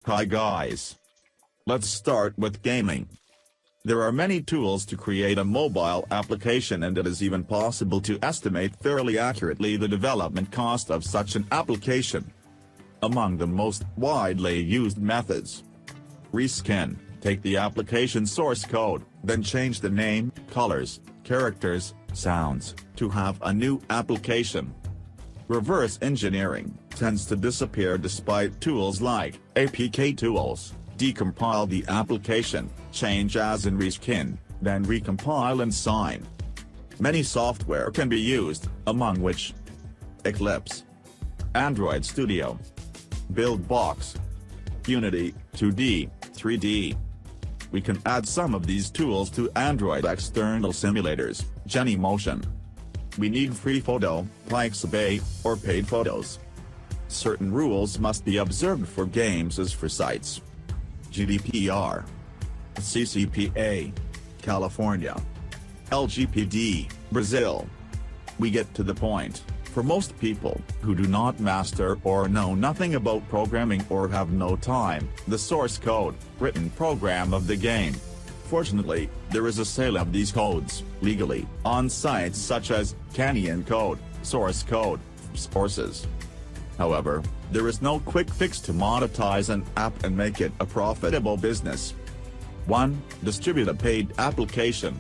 Hi guys. Let's start with gaming. There are many tools to create a mobile application, and it is even possible to estimate fairly accurately the development cost of such an application. Among the most widely used methods: reskin, take the application source code, then change the name, colors, characters, sounds, to have a new application. Reverse engineering tends to disappear despite tools like APK tools, decompile the application, change as in reskin, then recompile and sign. Many software can be used, among which Eclipse, Android Studio, Buildbox, Unity, 2D, 3D. We can add some of these tools to Android external simulators, Genymotion. We need free photo, Pixabay, or paid photos. Certain rules must be observed for games as for sites. GDPR, CCPA, California, LGPD, Brazil. We get to the point. For most people who do not master or know nothing about programming or have no time, the source code, written program of the game. Fortunately, there is a sale of these codes, legally, on sites such as Canyon Code, Source Code, Sources. However, there is no quick fix to monetize an app and make it a profitable business. 1. Distribute a paid application.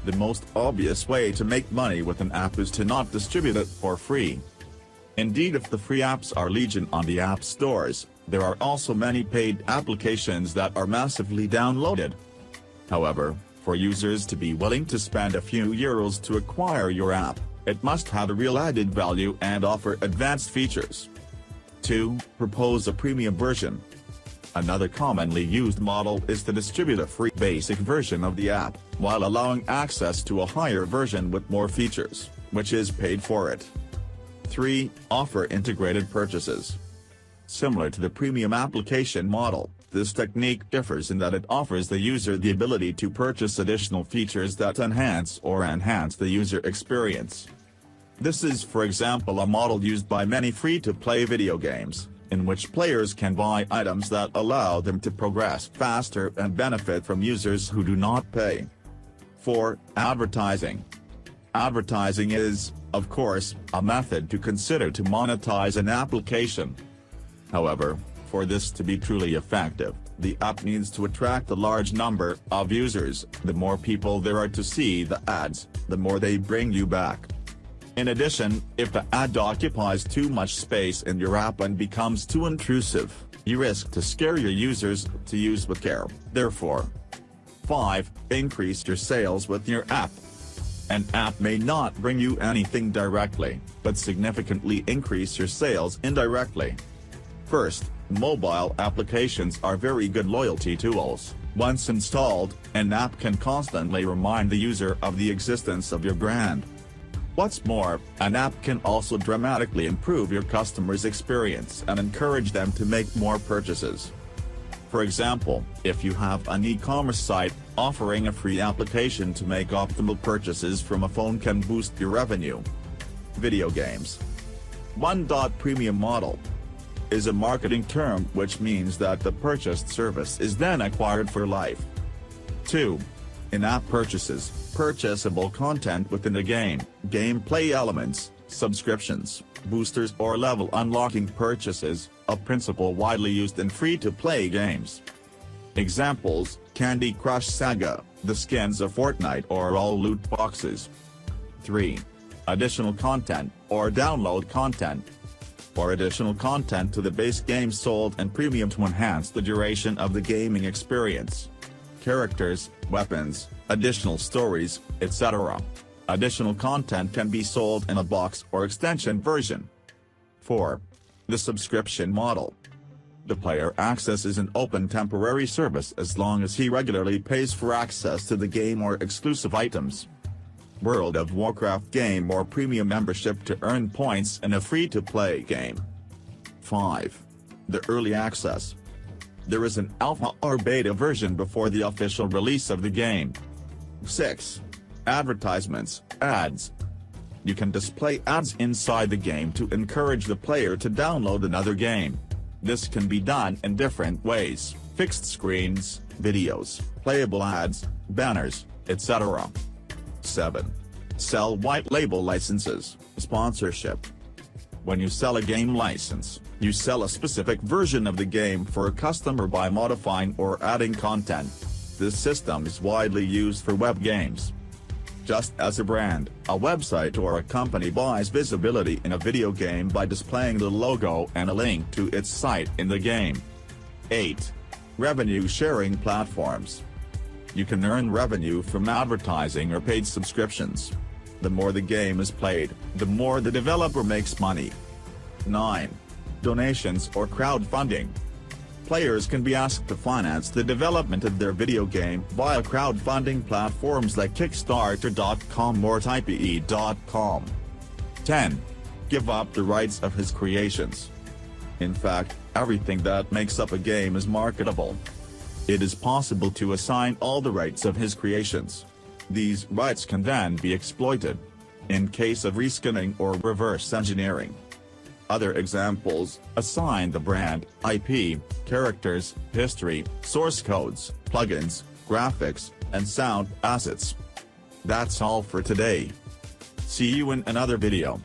The most obvious way to make money with an app is to not distribute it for free. Indeed, if the free apps are legion on the app stores, there are also many paid applications that are massively downloaded. However, for users to be willing to spend a few euros to acquire your app, it must have a real added value and offer advanced features. 2. Propose a premium version. Another commonly used model is to distribute a free basic version of the app, while allowing access to a higher version with more features, which is paid for it. 3. Offer integrated purchases. Similar to the premium application model, this technique differs in that it offers the user the ability to purchase additional features that enhance the user experience. This is, for example, a model used by many free-to-play video games, in which players can buy items that allow them to progress faster and benefit from users who do not pay. 4. Advertising. Advertising is, of course, a method to consider to monetize an application. However, for this to be truly effective, the app needs to attract a large number of users. The more people there are to see the ads, the more they bring you back. In addition, if the ad occupies too much space in your app and becomes too intrusive, you risk to scare your users to use with care. Therefore, 5. Increase your sales with your app. An app may not bring you anything directly, but significantly increase your sales indirectly. First, mobile applications are very good loyalty tools. Once installed, an app can constantly remind the user of the existence of your brand. What's more, an app can also dramatically improve your customers' experience and encourage them to make more purchases. For example, if you have an e-commerce site, offering a free application to make optimal purchases from a phone can boost your revenue. Video games. 1. Premium model is a marketing term which means that the purchased service is then acquired for life. 2. In-app purchases, purchasable content within a game, gameplay elements, subscriptions, boosters or level unlocking purchases, a principle widely used in free-to-play games. Examples: Candy Crush Saga, the skins of Fortnite or all loot boxes. 3. Additional content, or download content. Or additional content to the base game sold and premium to enhance the duration of the gaming experience. Characters, weapons, additional stories, etc. Additional content can be sold in a box or extension version. 4. The subscription model. The player accesses an open temporary service as long as he regularly pays for access to the game or exclusive items. World of Warcraft game or premium membership to earn points in a free-to-play game. 5. The early access. There is an alpha or beta version before the official release of the game. 6. Advertisements, ads. You can display ads inside the game to encourage the player to download another game. This can be done in different ways: fixed screens, videos, playable ads, banners, etc. 7. Sell white label licenses, sponsorship. When you sell a game license, you sell a specific version of the game for a customer by modifying or adding content. This system is widely used for web games. Just as a brand, a website or a company buys visibility in a video game by displaying the logo and a link to its site in the game. 8. Revenue sharing platforms. You can earn revenue from advertising or paid subscriptions. The more the game is played, the more the developer makes money. 9. Donations or crowdfunding. Players can be asked to finance the development of their video game via crowdfunding platforms like Kickstarter.com or Typee.com. 10. Give up the rights of his creations. In fact, everything that makes up a game is marketable. It is possible to assign all the rights of his creations. These rights can then be exploited in case of reskinning or reverse engineering. Other examples: assign the brand, IP, characters, history, source codes, plugins, graphics, and sound assets. That's all for today. See you in another video.